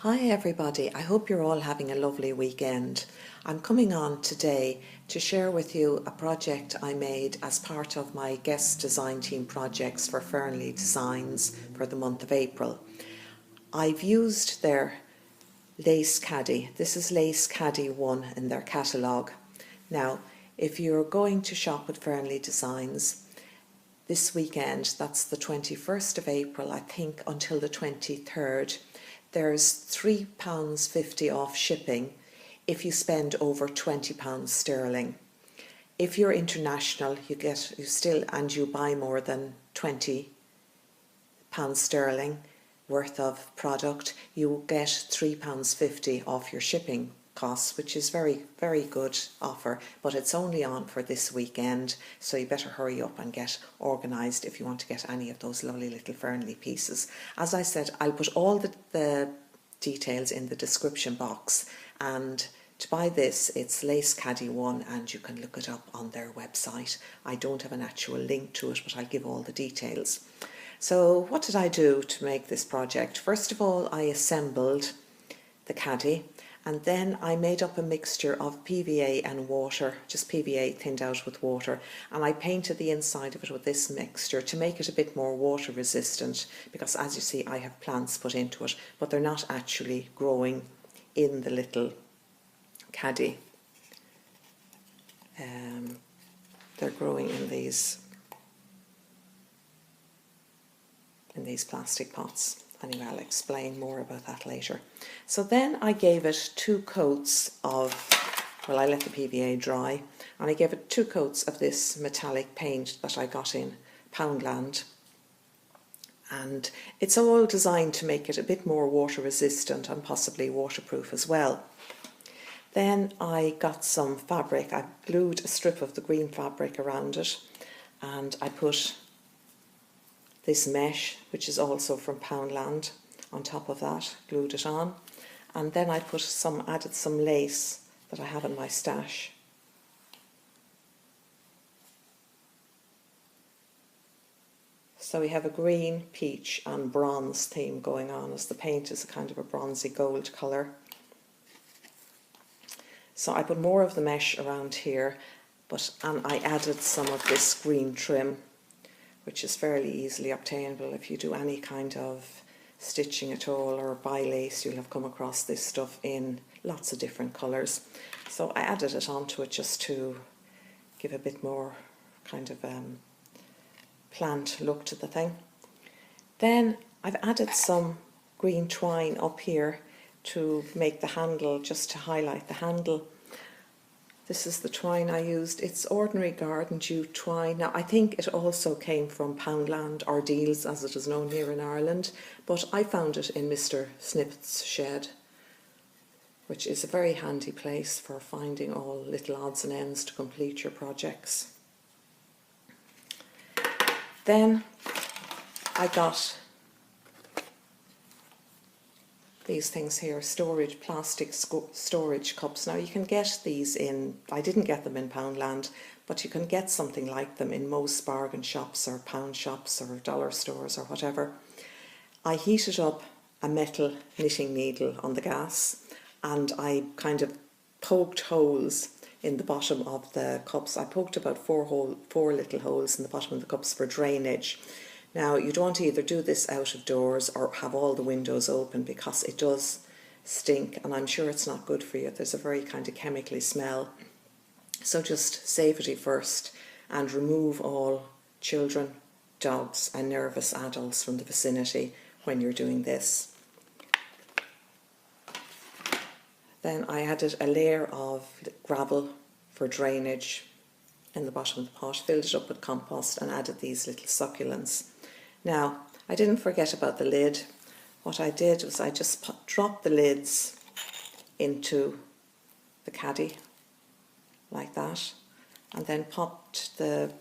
Hi everybody, I hope you're all having a lovely weekend. I'm coming on today to share with you a project I made as part of my guest design team projects for Fernli Designs for the month of April. I've used their Lace Caddy. This is Lace Caddy 1 in their catalogue. Now, if you're going to shop at Fernli Designs this weekend, that's the 21st of April, I think, until the 23rd, there's £3.50 off shipping if you spend over £20 sterling. If you're international, you buy more than £20 sterling worth of product, you get £3.50 off your shipping costs, which is very, very good offer, but it's only on for this weekend, so you better hurry up and get organised if you want to get any of those lovely little Fernli pieces. As I said, I'll put all the details in the description box, and to buy this, it's Lace Caddy 1 and you can look it up on their website. I don't have an actual link to it, but I'll give all the details. So what did I do to make this project? First of all, I assembled the caddy, and then I made up a mixture of PVA and water, just PVA thinned out with water, and I painted the inside of it with this mixture to make it a bit more water resistant, because as you see I have plants put into it, but they're not actually growing in the little caddy. They're growing in these plastic pots. Anyway, I'll explain more about that later. So then I gave it 2 coats of, well, I let the PVA dry, and I gave it 2 coats of this metallic paint that I got in Poundland. And it's all designed to make it a bit more water resistant and possibly waterproof as well. Then I got some fabric. I glued a strip of the green fabric around it, and I put this mesh, which is also from Poundland, on top of that, glued it on, and then I added some lace that I have in my stash. So we have a green, peach and bronze theme going on, as the paint is a kind of a bronzy gold colour. So I put more of the mesh around here, and I added some of this green trim, which is fairly easily obtainable. If you do any kind of stitching at all or buy lace, you'll have come across this stuff in lots of different colours. So I added it onto it just to give a bit more kind of plant look to the thing. Then I've added some green twine up here to make the handle, just to highlight the handle. This is the twine I used. It's ordinary garden jute twine. Now, I think it also came from Poundland, or Deals as it is known here in Ireland, but I found it in Mr. Snippet's shed, which is a very handy place for finding all little odds and ends to complete your projects. Then I got these things here, plastic storage cups. Now you can get these I didn't get them in Poundland, but you can get something like them in most bargain shops or pound shops or dollar stores or whatever. I heated up a metal knitting needle on the gas, and I kind of poked holes in the bottom of the cups. I poked about four little holes in the bottom of the cups for drainage. Now, you don't want to either do this out of doors or have all the windows open, because it does stink, and I'm sure it's not good for you. There's a very kind of chemically smell. So just safety first, and remove all children, dogs and nervous adults from the vicinity when you're doing this. Then I added a layer of gravel for drainage in the bottom of the pot, filled it up with compost and added these little succulents. Now, I didn't forget about the lid. What I did was I just dropped the lids into the caddy like that, and then popped the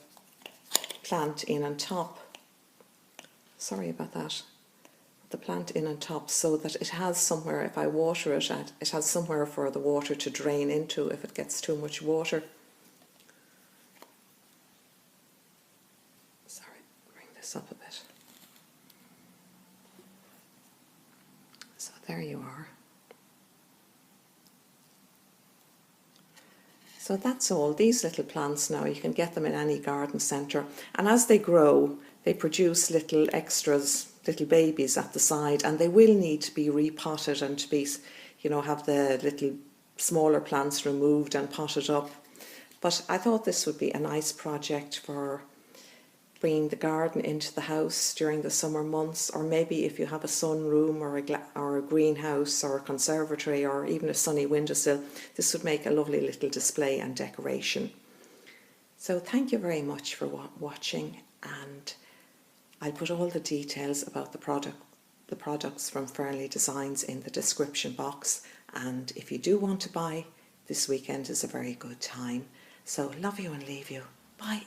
plant in on top. Sorry about that. The plant in on top, so that it has somewhere, if I water it, it has somewhere for the water to drain into if it gets too much water. Sorry, bring this up a bit. So there you are. So that's all. These little plants now, you can get them in any garden centre. And as they grow, they produce little extras, little babies at the side, and they will need to be repotted and to be, you know, have the little smaller plants removed and potted up. But I thought this would be a nice project for bringing the garden into the house during the summer months, or maybe if you have a sunroom or a greenhouse or a conservatory or even a sunny windowsill, this would make a lovely little display and decoration. So thank you very much for watching, and I'll put all the details about the products from Fernli Designs in the description box, and if you do want to buy, this weekend is a very good time. So love you and leave you. Bye.